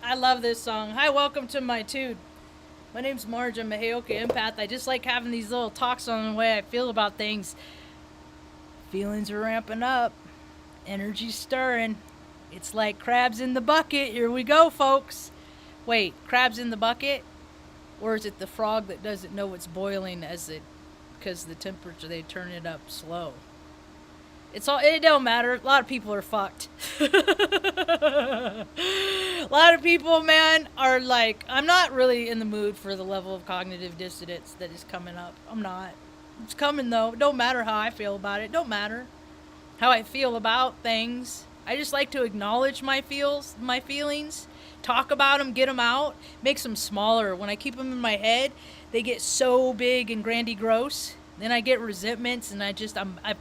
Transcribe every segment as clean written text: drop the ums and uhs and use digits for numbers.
I love this song. Hi, welcome to my tude. My name's Marge. I'm a Heyoka empath. I just like having these little talks on the way I feel about things. Feelings are ramping up. Energy's stirring. It's like crabs in the bucket. Here we go, folks. Wait, crabs in the bucket? Or is it the frog that doesn't know it's boiling as it, because the temperature, they turn it up slow? It's all, it don't matter. A lot of people are fucked. A lot of people, man, are like, I'm not really in the mood for the level of cognitive dissonance that is coming up. I'm not. It's coming though. It don't matter how I feel about it. Don't matter how I feel about things. I just like to acknowledge my feelings, talk about them, get them out, makes them smaller. When I keep them in my head, they get so big and grandiose. Then I get resentments, and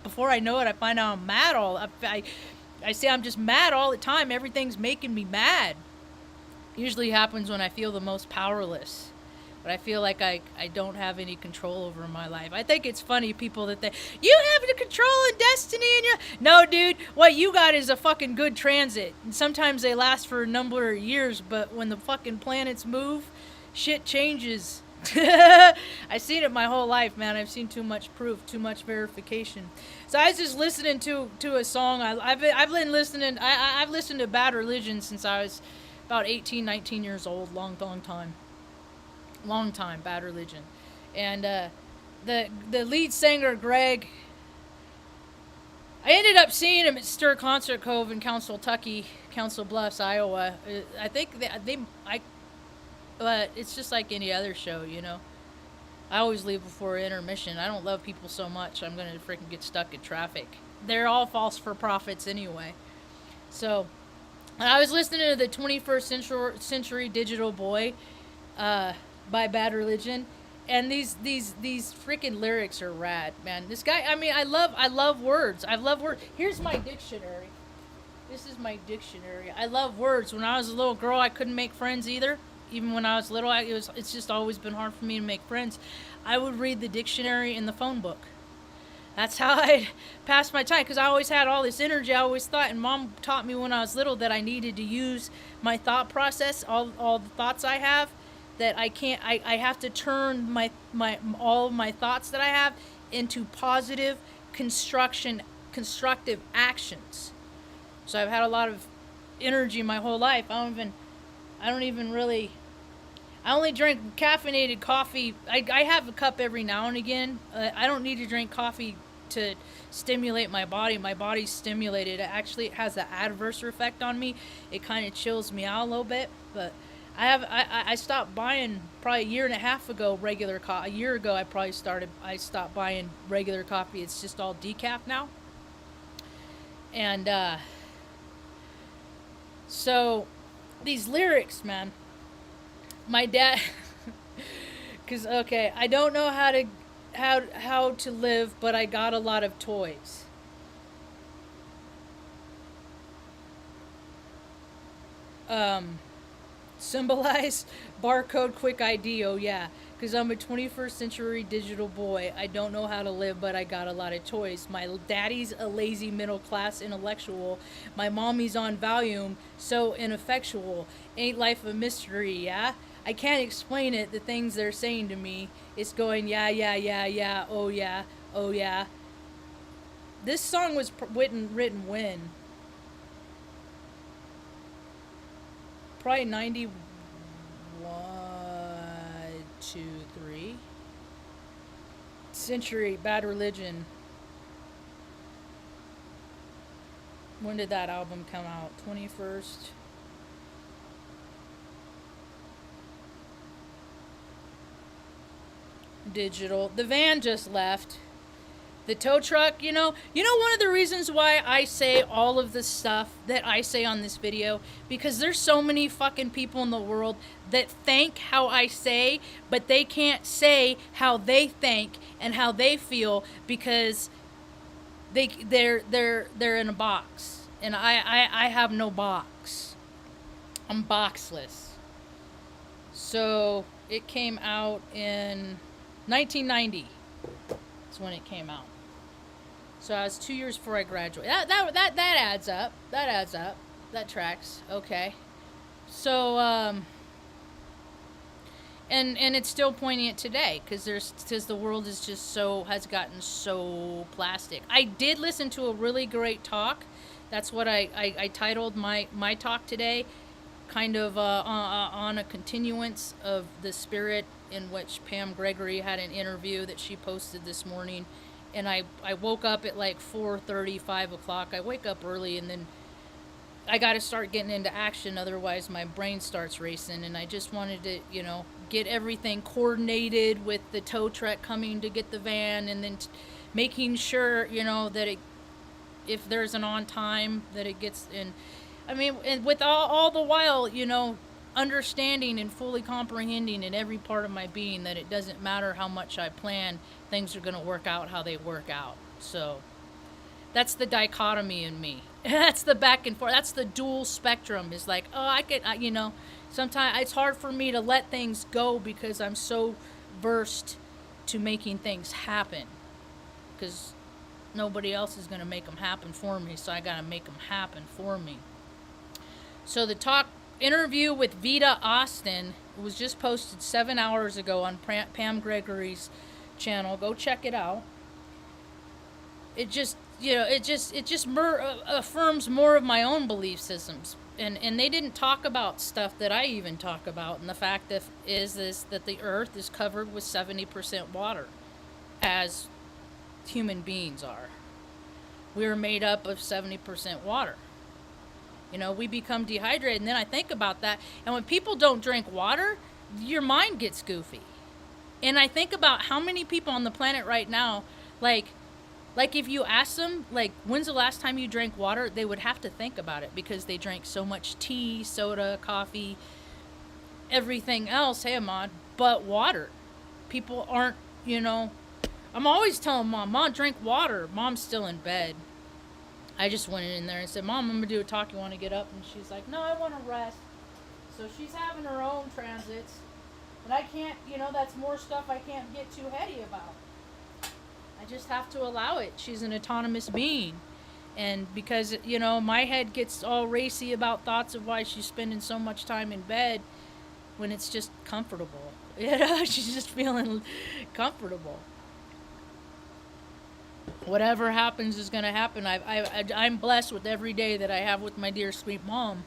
before I know it, I find out I'm mad I say I'm just mad all the time. Everything's making me mad. Usually happens when I feel the most powerless. But I feel like I don't have any control over my life. I think it's funny, people that you have the control and destiny in your... No, dude, what you got is a fucking good transit. And sometimes they last for a number of years, but when the fucking planets move, shit changes. I've seen it my whole life, man. I've seen too much proof, too much verification. So I was just listening to a song. I've been listening. I've listened to Bad Religion since I was about 18, 19 years old. Long time. Bad Religion, and the lead singer Greg. I ended up seeing him at Stir Concert Cove in Council Bluffs, Iowa. I think but it's just like any other show, you know. I always leave before intermission. I don't love people so much I'm gonna freaking get stuck in traffic. They're all false for profits anyway. So, and I was listening to the 21st Century Digital Boy by Bad Religion, and these freaking lyrics are rad, man. This guy, I mean, I love words. Here's my dictionary. This is my dictionary. I love words. When I was a little girl, I couldn't make friends either. Even when I was little, it's just always been hard for me to make friends. I would read the dictionary in the phone book. That's how I passed my time, because I always had all this energy. I always thought, and Mom taught me when I was little that I needed to use my thought process, all the thoughts I have, that I have to turn all of my thoughts that I have into positive constructive actions. So I've had a lot of energy my whole life. I only drink caffeinated coffee. I have a cup every now and again. I don't need to drink coffee to stimulate my body. My body's stimulated. It has an adverse effect on me. It kind of chills me out a little bit. But I stopped buying probably a year and a half ago regular coffee. A year ago I stopped buying regular coffee. It's just all decaf now. And so these lyrics, man. My dad, because okay, I don't know how to live, but I got a lot of toys. Symbolize barcode quick ID. Oh yeah, because I'm a 21st century digital boy. I don't know how to live, but I got a lot of toys. My daddy's a lazy middle class intellectual. My mommy's on Valium, so ineffectual. Ain't life a mystery? Yeah. I can't explain it. The things they're saying to me, it's going yeah, oh yeah, oh yeah. This song was written when? Probably 91, 2, 3. Century, Bad Religion. When did that album come out? 21st. Digital. The van just left. The tow truck, you know one of the reasons why I say all of this stuff that I say on this video, because there's so many fucking people in the world that think how I say, but they can't say how they think and how they feel, because they're in a box, and I have no box. I'm boxless. So it came out in 1990. That's when it came out. So I was 2 years before I graduated. That adds up. That tracks. Okay. So, and it's still poignant today because the world is just has gotten so plastic. I did listen to a really great talk. That's what I titled my talk today, kind of on a continuance of the spirit in which Pam Gregory had an interview that she posted this morning. And I woke up at like 4:30, 5 o'clock. I wake up early, and then I got to start getting into action, otherwise my brain starts racing. And I just wanted to, get everything coordinated with the tow truck coming to get the van, and then making sure, that if there's an on time, that it gets in. I mean, and with all the while, understanding and fully comprehending in every part of my being that it doesn't matter how much I plan, things are going to work out how they work out. So that's the dichotomy in me. That's the back and forth. That's the dual spectrum. Is like, sometimes it's hard for me to let things go because I'm so versed to making things happen. Because nobody else is going to make them happen for me, so I got to make them happen for me. So the interview with Vita Austin was just posted 7 hours ago on Pam Gregory's channel. Go check it out. It just affirms more of my own belief systems. And they didn't talk about stuff that I even talk about. And the fact is that the earth is covered with 70% water, as human beings are. We're made up of 70% water. We become dehydrated, and then I think about that. And when people don't drink water, your mind gets goofy. And I think about how many people on the planet right now, like if you ask them, when's the last time you drank water, they would have to think about it because they drank so much tea, soda, coffee, everything else, hey, Ahmad, but water. People aren't, I'm always telling Mom, drink water. Mom's still in bed. I just went in there and said, Mom, I'm going to do a talk. You want to get up? And she's like, no, I want to rest. So she's having her own transits. And I can't, that's more stuff I can't get too heady about. I just have to allow it. She's an autonomous being. And because, my head gets all racy about thoughts of why she's spending so much time in bed when it's just comfortable. She's just feeling comfortable. Whatever happens is going to happen. I'm blessed with every day that I have with my dear sweet mom.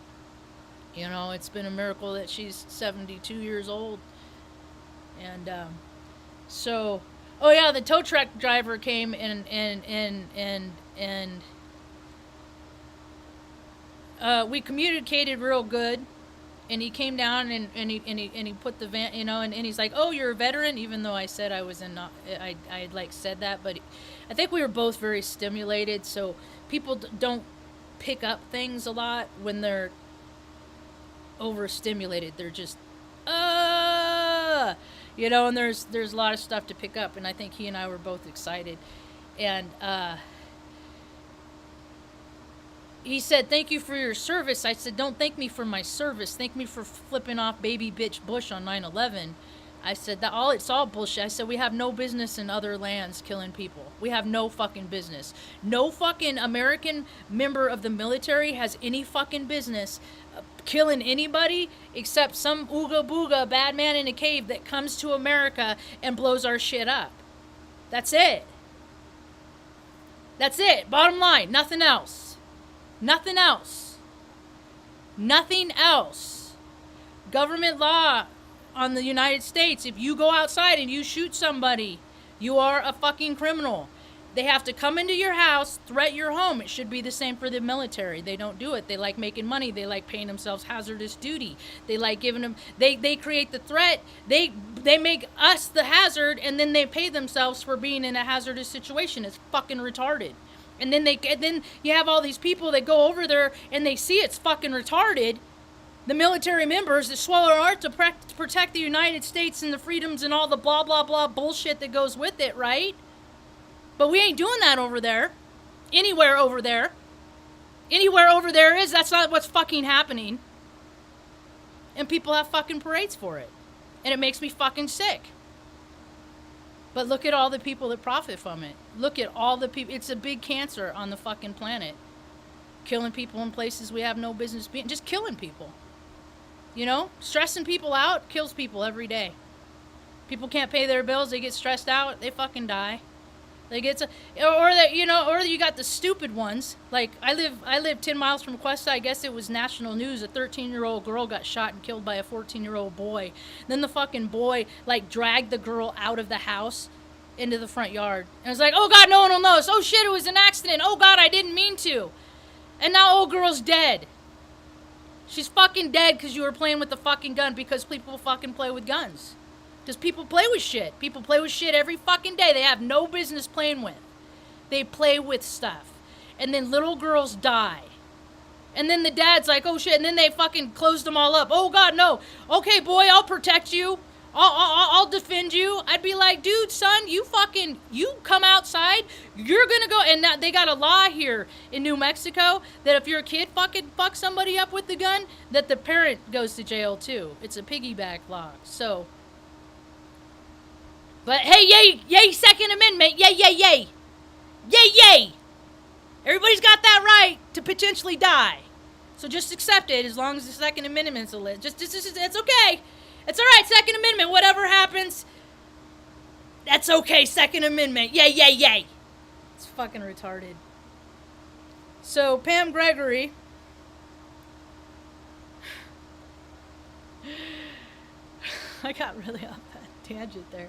It's been a miracle that she's 72 years old. And so, oh yeah, the tow truck driver came and we communicated real good. And he came down and he put the van, and he's like, oh, you're a veteran, even though I said I was I said that, but I think we were both very stimulated, so people don't pick up things a lot when they're overstimulated. They're just, and there's a lot of stuff to pick up, and I think he and I were both excited. And he said, thank you for your service. I said, don't thank me for my service. Thank me for flipping off baby bitch Bush on 9/11. I said, it's all bullshit. I said, we have no business in other lands killing people. We have no fucking business. No fucking American member of the military has any fucking business killing anybody except some ooga booga bad man in a cave that comes to America and blows our shit up. That's it. That's it. Bottom line. Nothing else. Nothing else. Nothing else. Government law on the United States, if you go outside and you shoot somebody, you are a fucking criminal. They have to come into your house, threat your home. It should be the same for the military. They don't do it. They like making money. They like paying themselves hazardous duty. They like giving them, they create the threat. They make us the hazard, and then they pay themselves for being in a hazardous situation. It's fucking retarded. And then you have all these people that go over there and they see it's fucking retarded. The military members that swallow our heart to protect the United States and the freedoms and all the blah, blah, blah bullshit that goes with it, right? But we ain't doing that over there. Anywhere over there. Anywhere over there is, that's not what's fucking happening. And people have fucking parades for it. And it makes me fucking sick. But look at all the people that profit from it. Look at all the people. It's a big cancer on the fucking planet. Killing people in places we have no business being. Just killing people. You know, stressing people out kills people every day. People can't pay their bills, they get stressed out, they fucking die. They get to, or that, you know, or you got the stupid ones. Like I live 10 miles from Cuesta. I guess it was national news. A 13-year-old girl got shot and killed by a 14-year-old boy. Then the fucking boy like dragged the girl out of the house into the front yard. And it's like, oh God, no one will notice. Oh shit, it was an accident. Oh God, I didn't mean to. And now old girl's dead. She's fucking dead because you were playing with the fucking gun, because people fucking play with guns. Because people play with shit. People play with shit every fucking day they have no business playing with. They play with stuff. And then little girls die. And then the dad's like, oh shit, and then they fucking closed them all up. Oh God, no. Okay, boy, I'll protect you. I'll defend you. I'd be like, dude, son, you come outside. You're gonna go. And now they got a law here in New Mexico that if your kid fucking fucks somebody up with the gun, that the parent goes to jail too. It's a piggyback law. So, but hey, yay, Second Amendment, yay. Yay. Everybody's got that right to potentially die. So just accept it as long as the Second Amendment's a list. Just it's okay. It's all right, Second Amendment, whatever happens, that's okay, Second Amendment, yay. It's fucking retarded. So, Pam Gregory, I got really off that tangent there.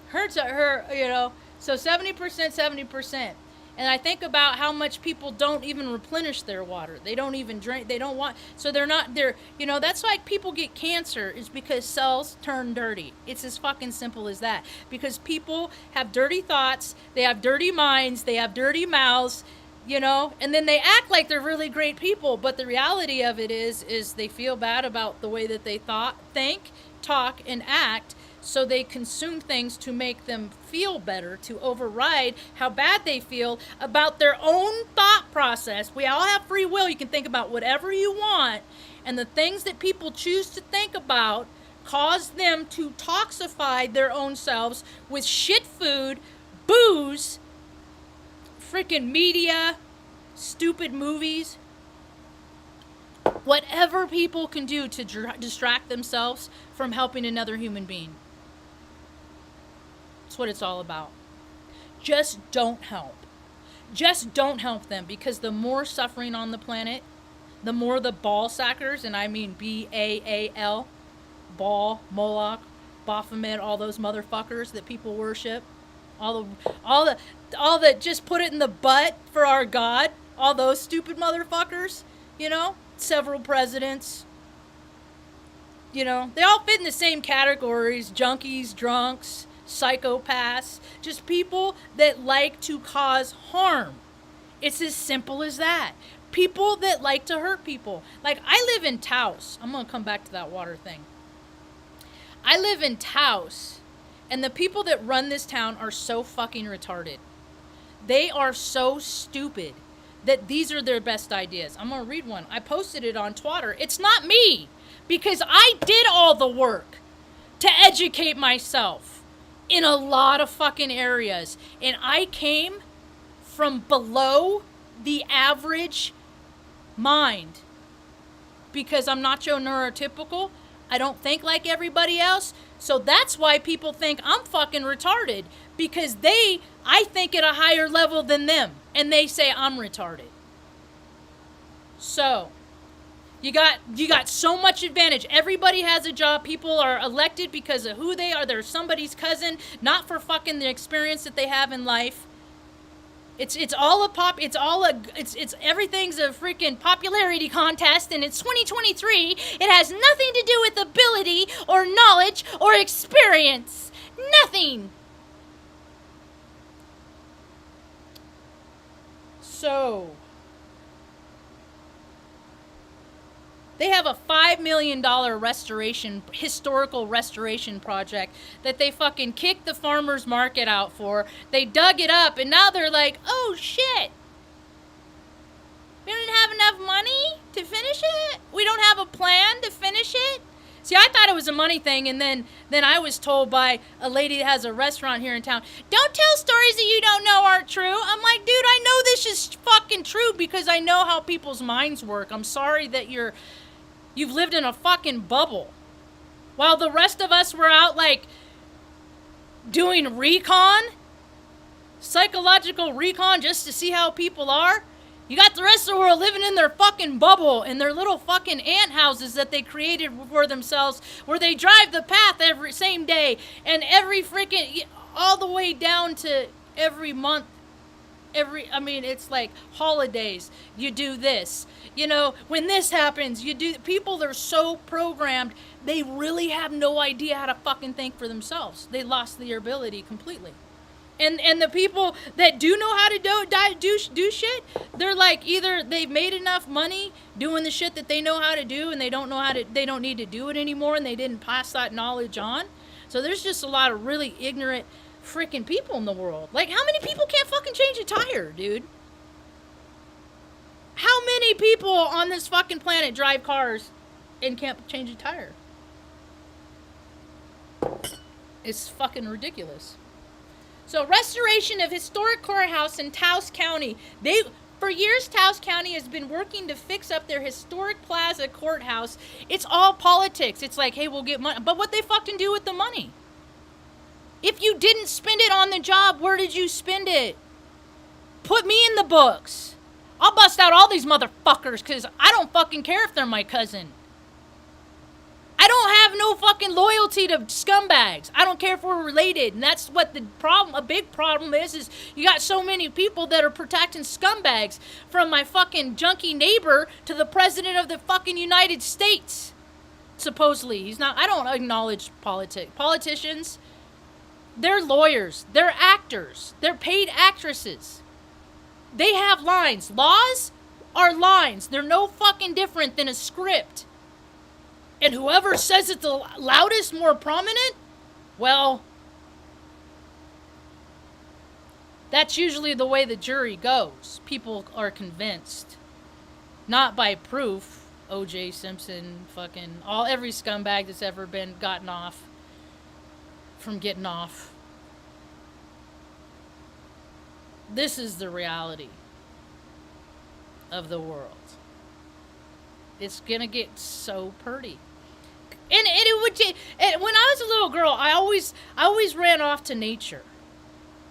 Her, you know, so 70%. And I think about how much people don't even replenish their water. They don't even drink. They don't want. So they're, you know, that's why people get cancer, is because cells turn dirty. It's as fucking simple as that. Because people have dirty thoughts. They have dirty minds. They have dirty mouths, you know, and then they act like they're really great people. But the reality of it is they feel bad about the way that they think, talk, and act. So they consume things to make them feel better, to override how bad they feel about their own thought process. We all have free will. You can think about whatever you want. And the things that people choose to think about cause them to toxify their own selves with shit food, booze, freaking media, stupid movies. Whatever people can do to distract themselves from helping another human being. That's what it's all about. Just don't help. Just don't help them, because the more suffering on the planet, the more the ball sackers, and I mean Baal, Baal, Moloch, Baphomet, all those motherfuckers that people worship, all the just put it in the butt for our God, all those stupid motherfuckers, you know, several presidents, you know, they all fit in the same categories: junkies, drunks, psychopaths, just people that like to cause harm. It's as simple as that. People that like to hurt people. Like, I live in Taos. I'm going to come back to that water thing. I live in Taos, and the people that run this town are so fucking retarded. They are so stupid that these are their best ideas. I'm going to read one. I posted it on Twitter. It's not me, because I did all the work to educate myself in a lot of fucking areas. And I came from below the average mind, because I'm not your neurotypical. I don't think like everybody else. So that's why people think I'm fucking retarded, because I think at a higher level than them, and they say I'm retarded. So you got so much advantage. Everybody has a job. People are elected because of who they are. They're somebody's cousin, not for fucking the experience that they have in life. It's everything's a freaking popularity contest, and it's 2023. It has nothing to do with ability or knowledge or experience. Nothing. So they have a $5 million historical restoration project that they fucking kicked the farmer's market out for. They dug it up, and now they're like, oh shit, we don't have enough money to finish it? We don't have a plan to finish it? See, I thought it was a money thing, and then I was told by a lady that has a restaurant here in town, don't tell stories that you don't know aren't true. I'm like, dude, I know this is fucking true because I know how people's minds work. I'm sorry that you're You've lived in a fucking bubble. While the rest of us were out, like, doing recon, psychological recon, just to see how people are. You got the rest of the world living in their fucking bubble, in their little fucking ant houses that they created for themselves, where they drive the path every same day, and every freaking, all the way down to every month. It's like holidays, you do this. You know, when this happens, you do. People are so programmed, they really have no idea how to fucking think for themselves. They lost their ability completely. And the people that do know how to do shit, they're like, either they've made enough money doing the shit that they know how to do, and they don't need to do it anymore, and they didn't pass that knowledge on. So there's just a lot of really ignorant freaking people in the world. Like, how many people can't fucking change a tire, dude? How many people on this fucking planet drive cars and can't change a tire? It's fucking ridiculous. So, restoration of historic courthouse in Taos County. For years, Taos County has been working to fix up their historic plaza courthouse. It's all politics. It's like, hey, we'll get money. But what they fucking do with the money? If you didn't spend it on the job, where did you spend it? Put me in the books. I'll bust out all these motherfuckers, because I don't fucking care if they're my cousin. I don't have no fucking loyalty to scumbags. I don't care if we're related. And that's what a big problem is you got so many people that are protecting scumbags, from my fucking junkie neighbor to the president of the fucking United States. Supposedly. He's not. I don't acknowledge politicians. They're lawyers. They're actors. They're paid actresses. They have lines. Laws are lines. They're no fucking different than a script. And whoever says it the loudest, more prominent, well, that's usually the way the jury goes. People are convinced. Not by proof. O.J. Simpson, fucking, every scumbag that's ever been gotten off from getting off. This is the reality of the world. It's gonna get so pretty. And when I was a little girl, I always ran off to nature.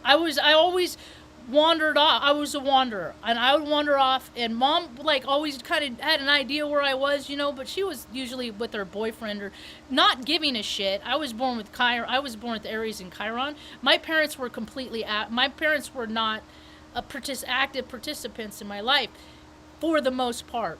I always wandered off. I was a wanderer, and I would wander off, and Mom like always kind of had an idea where I was, but she was usually with her boyfriend or not giving a shit. I was born with Aries and Chiron. My parents were not active participants in my life for the most part.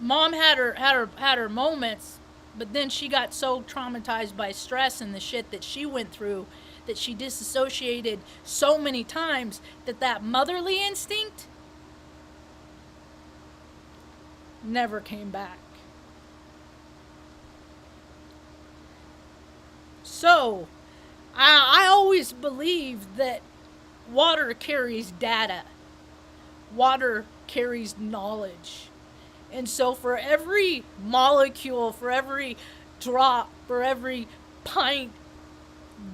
Mom had her moments, but then she got so traumatized by stress and the shit that she went through that she disassociated so many times that motherly instinct never came back. So, I always believed that water carries data. Water carries knowledge. And so for every molecule, for every drop, for every pint,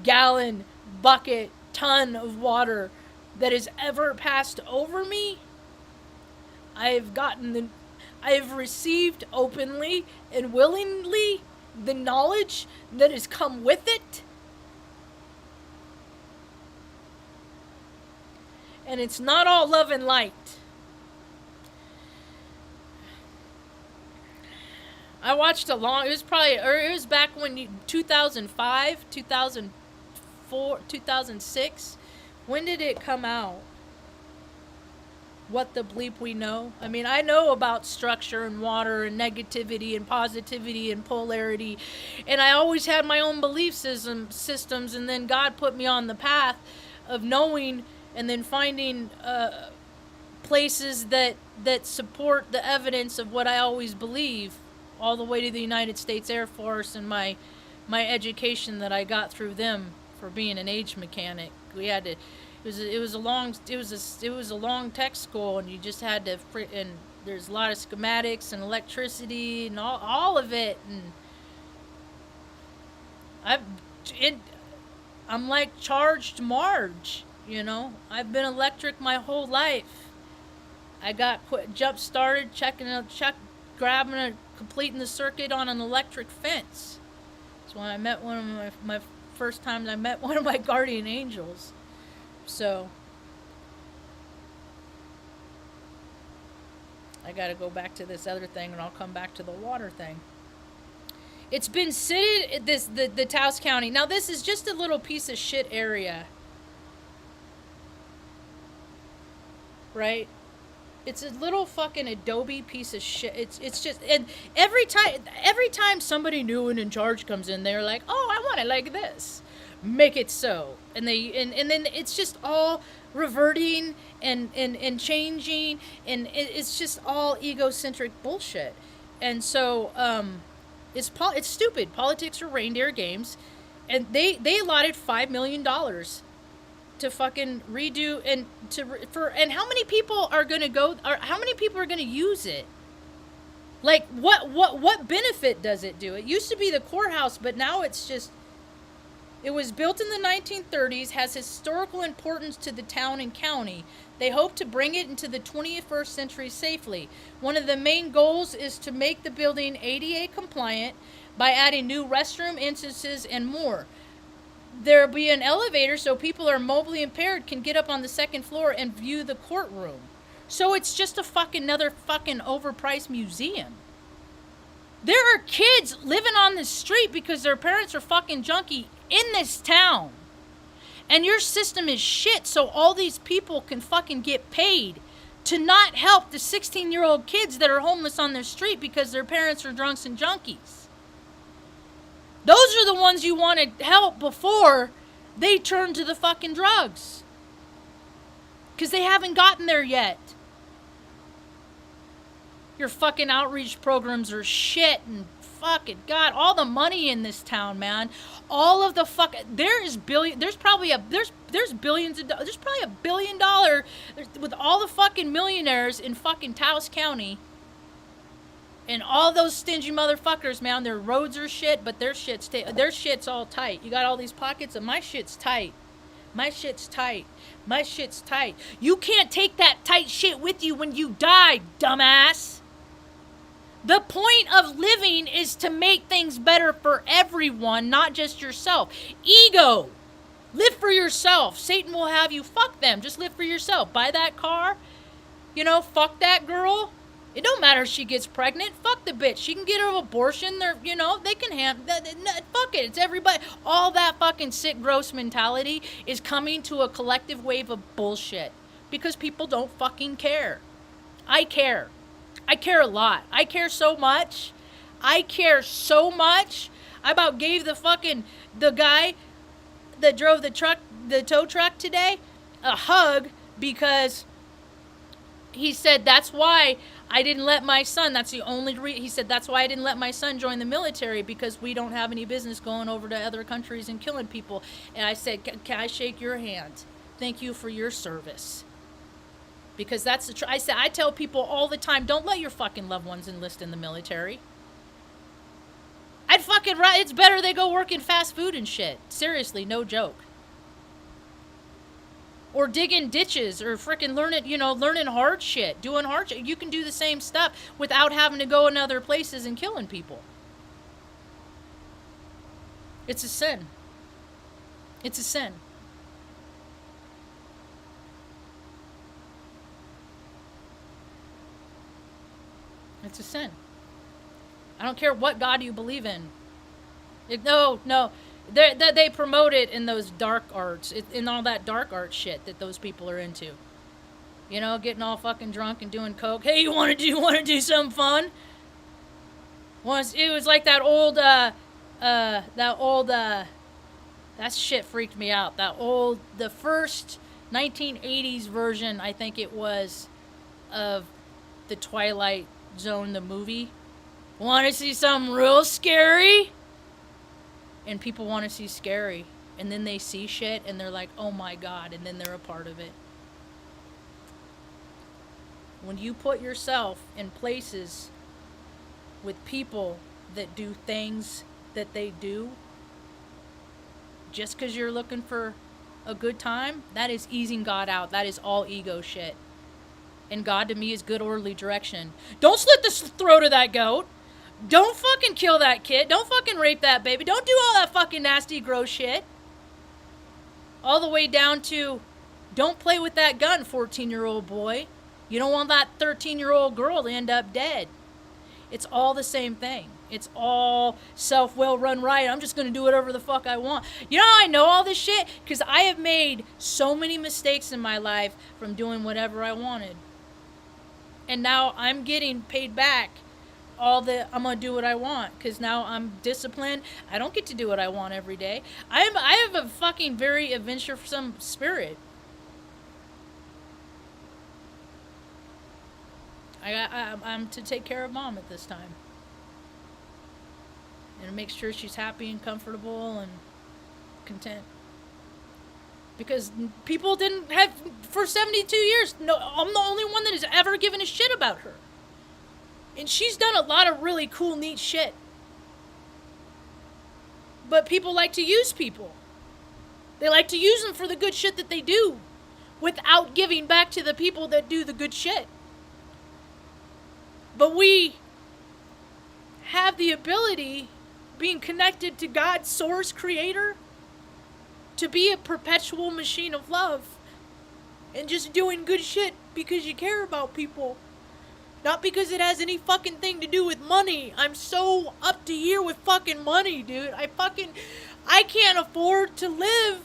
gallon, bucket, ton of water that has ever passed over me, I have received openly and willingly the knowledge that has come with it. And it's not all love and light. I watched it was back when 2005, 2004, 2006. When did it come out? What the bleep we know? I mean, I know about structure and water and negativity and positivity and polarity. And I always had my own belief systems, and then God put me on the path of knowing and then finding places that support the evidence of what I always believe, all the way to the United States Air Force and my education that I got through them for being an age mechanic. We had to. It was a long tech school, and you just had to. And there's a lot of schematics and electricity and all of it. And I'm like charged Marge. I've been electric my whole life. I got jump started completing the circuit on an electric fence. It's when I met one of my first times I met one of my guardian angels. So I gotta go back to this other thing, and I'll come back to the water thing. It's been cited, the Taos County. Now this is just a little piece of shit area, right? It's a little fucking Adobe piece of shit. It's just, and every time somebody new and in charge comes in, they're like, oh, I want it like this, make it so, and then it's just all reverting and changing, and it's just all egocentric bullshit, and so it's stupid. Politics are reindeer games, and they allotted $5 million to fucking redo and and how many people are gonna go, or how many people are gonna use it? Like what benefit does it do? It used to be the courthouse, but now it's just, it was built in the 1930s, has historical importance to the town and county. They hope to bring it into the 21st century safely. One of the main goals is to make the building ADA compliant by adding new restroom instances and more. There'll be an elevator so people who are mobilely impaired can get up on the second floor and view the courtroom. So it's just another fucking overpriced museum. There are kids living on the street because their parents are fucking junkie in this town. And your system is shit, so all these people can fucking get paid to not help the 16-year-old kids that are homeless on the street because their parents are drunks and junkies. Those are the ones you want to help before they turn to the fucking drugs. Because they haven't gotten there yet. Your fucking outreach programs are shit, and fucking God, all the money in this town, man. All of the there's probably billions of dollars. There's probably $1 billion with all the fucking millionaires in fucking Taos County. And all those stingy motherfuckers, man, their roads are shit, but their shit's all tight. You got all these pockets, and my shit's tight. My shit's tight. My shit's tight. You can't take that tight shit with you when you die, dumbass. The point of living is to make things better for everyone, not just yourself. Ego. Live for yourself. Satan will have you. Fuck them. Just live for yourself. Buy that car. Fuck that girl. It don't matter if she gets pregnant. Fuck the bitch. She can get her abortion. They can fuck it. It's everybody. All that fucking sick, gross mentality is coming to a collective wave of bullshit. Because people don't fucking care. I care. I care a lot. I care so much. I care so much. I about gave the guy that drove the tow truck today, a hug because he said that's why I didn't let my son, that's the only reason, he said that's why I didn't let my son join the military, because we don't have any business going over to other countries and killing people. And I said, can I shake your hand? Thank you for your service. Because that's I tell people all the time, don't let your fucking loved ones enlist in the military. It's better they go work in fast food and shit. Seriously, no joke. Or digging ditches, or freaking learning hard shit, doing hard shit. You can do the same stuff without having to go in other places and killing people. It's a sin. It's a sin. It's a sin. I don't care what God you believe in. No. They promote it in those dark arts, in all that dark art shit that those people are into. Getting all fucking drunk and doing coke. Hey, you want to do something fun? It was like that shit freaked me out. The first 1980s version, I think it was, of the Twilight Zone, the movie. Want to see something real scary? And people want to see scary. And then they see shit and they're like, oh my God. And then they're a part of it. When you put yourself in places with people that do things that they do, just because you're looking for a good time, that is easing God out. That is all ego shit. And God to me is good orderly direction. Don't slit the throat of that goat. Don't fucking kill that kid. Don't fucking rape that baby. Don't do all that fucking nasty, gross shit. All the way down to, don't play with that gun, 14-year-old boy. You don't want that 13-year-old girl to end up dead. It's all the same thing. It's all self-will, run right. I'm just going to do whatever the fuck I want. You know how I know all this shit? Because I have made so many mistakes in my life from doing whatever I wanted. And now I'm getting paid back I'm going to do what I want. Because now I'm disciplined. I don't get to do what I want every day. I have a fucking very adventuresome spirit. I'm to take care of Mom at this time. And make sure she's happy and comfortable and content. Because people didn't have, for 72 years, no, I'm the only one that has ever given a shit about her. And she's done a lot of really cool, neat shit. But people like to use people. They like to use them for the good shit that they do, without giving back to the people that do the good shit. But we have the ability, being connected to God's source, creator, to be a perpetual machine of love and just doing good shit because you care about people, not because it has any fucking thing to do with money. I'm so up to here with fucking money, dude. I can't afford to live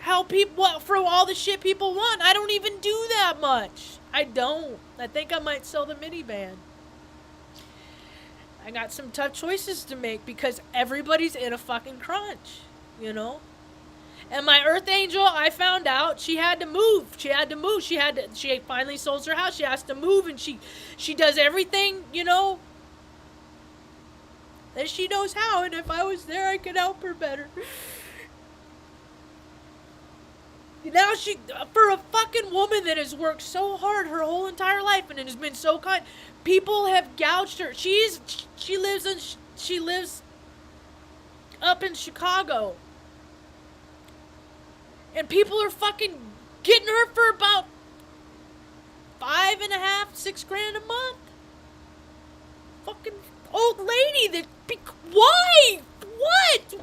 how people, for all the shit people want. I don't even do that much. I don't. I think I might sell the minivan. I got some tough choices to make because everybody's in a fucking crunch, you know? And my earth angel, I found out she had to move. She finally sold her house. She has to move, and she does everything, you know, that she knows how. And if I was there, I could help her better. Now for a fucking woman that has worked so hard her whole entire life and has been so kind, people have gouged her. She lives up in Chicago. And people are fucking getting her for about $5,500, $6,000 a month. Fucking old lady that, why?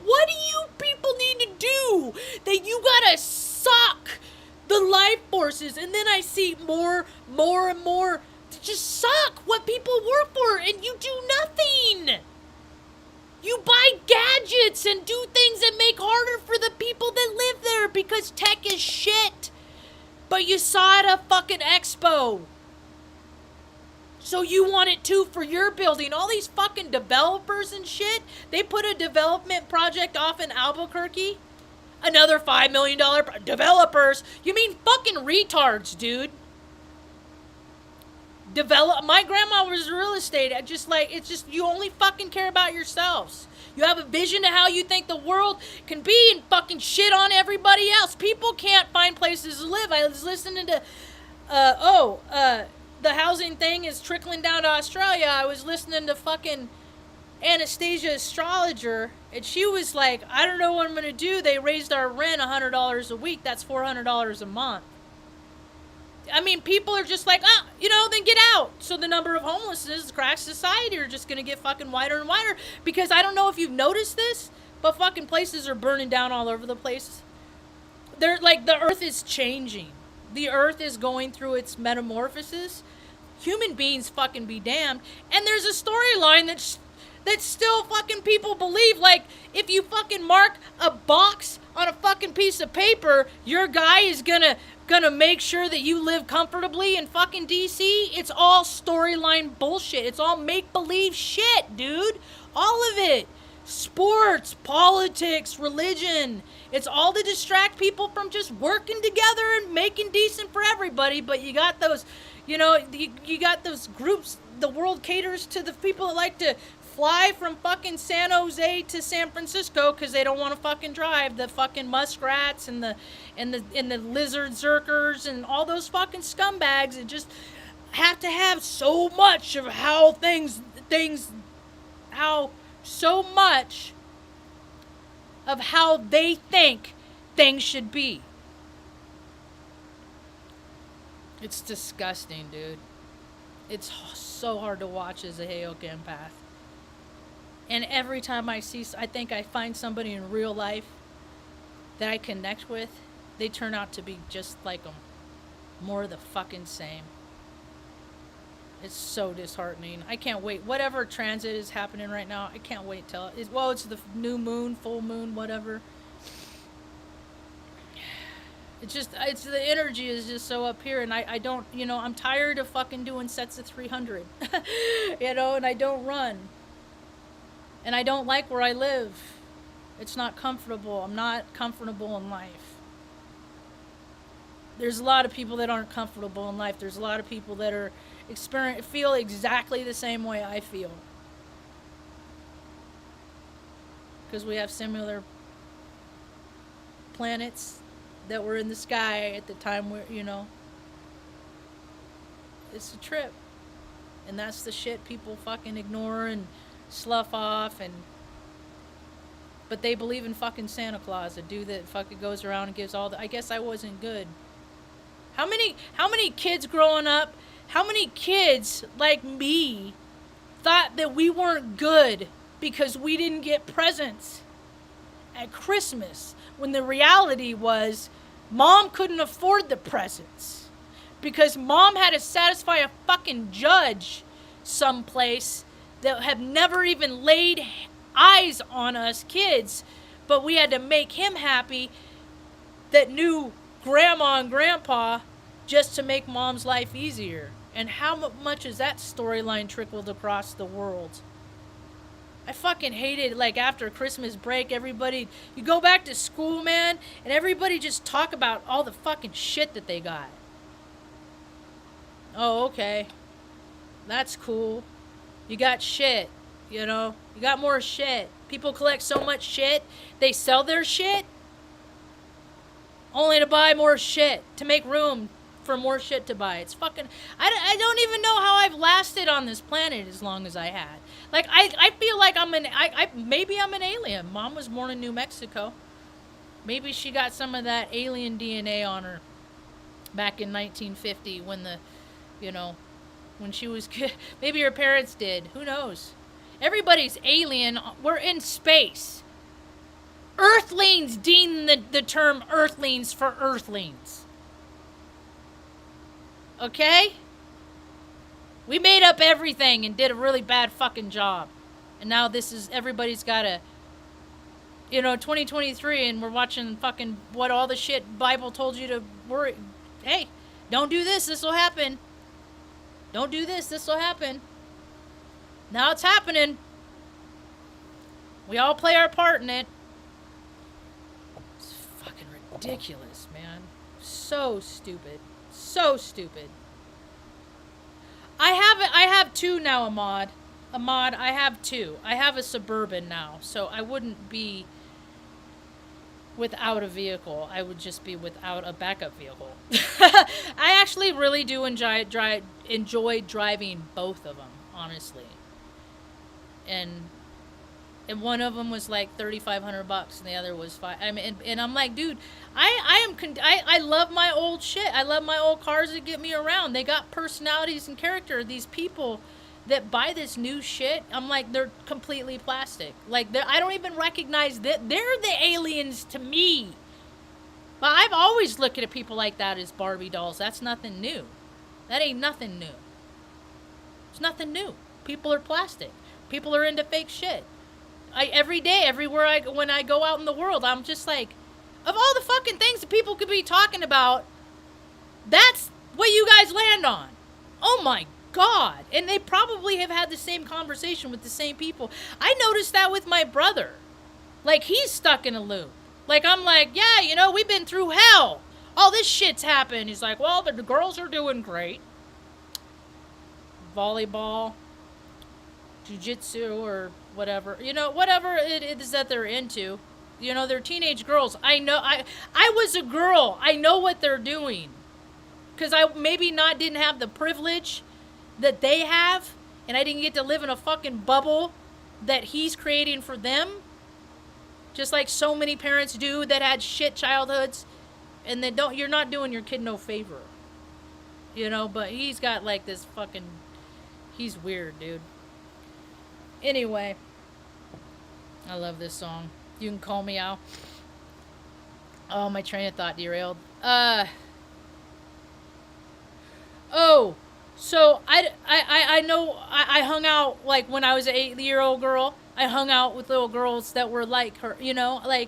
What do you people need to do that you gotta suck the life forces? And then I see more and more to just suck what people work for, and you do nothing. You buy gadgets and do things that make harder for the people that live there because tech is shit. But you saw it at a fucking expo. So you want it too for your building. All these fucking developers and shit, they put a development project off in Albuquerque. Another $5 million developers. You mean fucking retards, dude. My grandma was real estate. It's just you only fucking care about yourselves. You have a vision of how you think the world can be and fucking shit on everybody else. People can't find places to live. I was listening to the housing thing is trickling down to Australia. I was listening to fucking Anastasia Astrologer, and she was like, I don't know what I'm gonna do. They raised our rent $100 a week. That's $400 a month. I mean, people are just like, then get out. So the number of homelessness across society are just going to get fucking wider and wider. Because I don't know if you've noticed this, but fucking places are burning down all over the place. They're like, the earth is changing. The earth is going through its metamorphosis. Human beings fucking be damned. And there's a storyline that still fucking people believe. Like, if you fucking mark a box on a fucking piece of paper, your guy is gonna make sure that you live comfortably in fucking DC. It's all storyline bullshit. It's all make-believe shit, dude. All of it. Sports, politics, religion. It's all to distract people from just working together and making decent for everybody. But you got those, you got those groups. The world caters to the people that like to fly from fucking San Jose to San Francisco because they don't want to fucking drive. The fucking muskrats and the lizard zerkers and all those fucking scumbags that just have to have so much of how so much of how they think things should be. It's disgusting, dude. It's so hard to watch as a Heyoka empath. And every time I think I find somebody in real life that I connect with, they turn out to be just like them. More of the fucking same. It's so disheartening. I can't wait. Whatever transit is happening right now, I can't wait till it's the new moon, full moon, whatever. It's the energy is just so up here, and I don't, I'm tired of fucking doing sets of 300, and I don't run, and I don't like where I live. It's not comfortable. I'm not comfortable in life. There's a lot of people that aren't comfortable in life. There's a lot of people that are feel exactly the same way I feel, because we have similar planets that were in the sky at the time where, it's a trip. And that's the shit people fucking ignore and slough off, but they believe in fucking Santa Claus, a dude that fucking goes around and gives I guess I wasn't good. How many kids growing up, how many kids like me thought that we weren't good because we didn't get presents at Christmas, when the reality was Mom couldn't afford the presents because Mom had to satisfy a fucking judge someplace that had never even laid eyes on us kids, but we had to make him happy that knew Grandma and Grandpa just to make Mom's life easier. And how much has that storyline trickled across the world? I fucking hated, like, after Christmas break, everybody, you go back to school, man, and everybody just talk about all the fucking shit that they got. Oh, okay. That's cool. You got shit, you got more shit. People collect so much shit, they sell their shit only to buy more shit, to make room for more shit to buy. It's fucking, I don't even know how I've lasted on this planet as long as I had. Like, I feel like maybe I'm an alien. Mom was born in New Mexico. Maybe she got some of that alien DNA on her back in 1950 when when she was kid. Maybe her parents did. Who knows? Everybody's alien. We're in space. Earthlings deem the term earthlings for earthlings. Okay? We made up everything and did a really bad fucking job. And now everybody's got a, 2023, and we're watching fucking what all the shit Bible told you to worry. Hey, don't do this will happen. Don't do this will happen. Now it's happening. We all play our part in it. It's fucking ridiculous, man. So stupid. So stupid. I have two now, Ahmad. I have two. I have a Suburban now, so I wouldn't be without a vehicle. I would just be without a backup vehicle. I actually really do enjoy driving both of them, honestly. And one of them was like $3,500, and the other was $5. I mean, and I'm like, dude, I love my old shit. I love my old cars that get me around. They got personalities and character. These people that buy this new shit, I'm like, they're completely plastic. Like, I don't even recognize that they're the aliens to me. But I've always looked at people like that as Barbie dolls. That's nothing new. That ain't nothing new. It's nothing new. People are plastic. People are into fake shit. Every day, everywhere when I go out in the world, I'm just like, of all the fucking things that people could be talking about, that's what you guys land on. Oh my God. And they probably have had the same conversation with the same people. I noticed that with my brother. Like, he's stuck in a loop. Like, I'm like, yeah, we've been through hell. All this shit's happened. He's like, well, the girls are doing great. Volleyball, jiu-jitsu, or whatever. Whatever it is that they're into. They're teenage girls. I know. I was a girl. I know what they're doing. Because I maybe didn't have the privilege that they have, and I didn't get to live in a fucking bubble that he's creating for them. Just like so many parents do that had shit childhoods, and you're not doing your kid no favor. you know, but he's got like this fucking, he's weird, dude. Anyway, I love this song. You can call me out. Oh, my train of thought derailed. Oh, so I know I hung out, like, when I was an 8-year-old girl. I hung out with little girls that were like her, you know, like,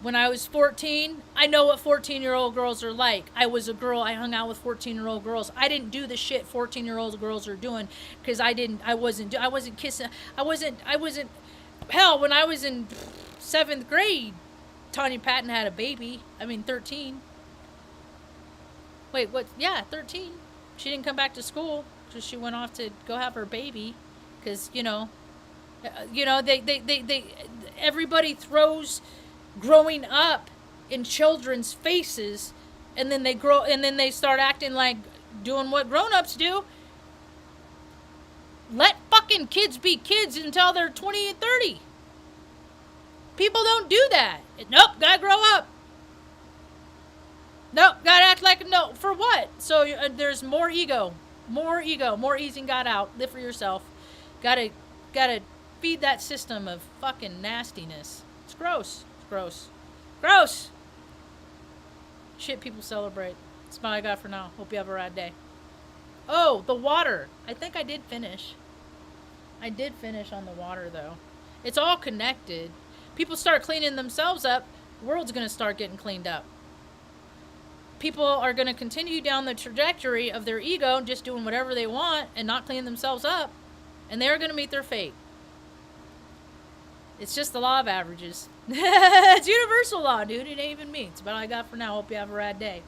when I was 14, I know what 14-year-old girls are like. I was a girl. I hung out with 14-year-old girls. I didn't do the shit 14-year-old girls are doing because I wasn't kissing. I wasn't. Hell, when I was in 7th grade, Tanya Patton had a baby. I mean, 13. Wait, what? Yeah, 13. She didn't come back to school because she went off to go have her baby. Because, they everybody throws growing up in children's faces, and then they start acting like doing what grown-ups do. Let fucking kids be kids until they're 20 and 30. People don't do that. Nope, gotta grow up. Nope, gotta act like no. For what? So there's more ego, more easing God out. Live for yourself. Gotta feed that system of fucking nastiness. It's gross. Gross. Shit people celebrate. That's all I got for now. Hope you have a rad day. Oh, the water. I think I did finish. I did finish on the water, though. It's all connected. People start cleaning themselves up, the world's going to start getting cleaned up. People are going to continue down the trajectory of their ego, just doing whatever they want and not cleaning themselves up, and they're going to meet their fate. It's just the law of averages. It's universal law, dude. It ain't even me. It's about all I got for now. Hope you have a rad day.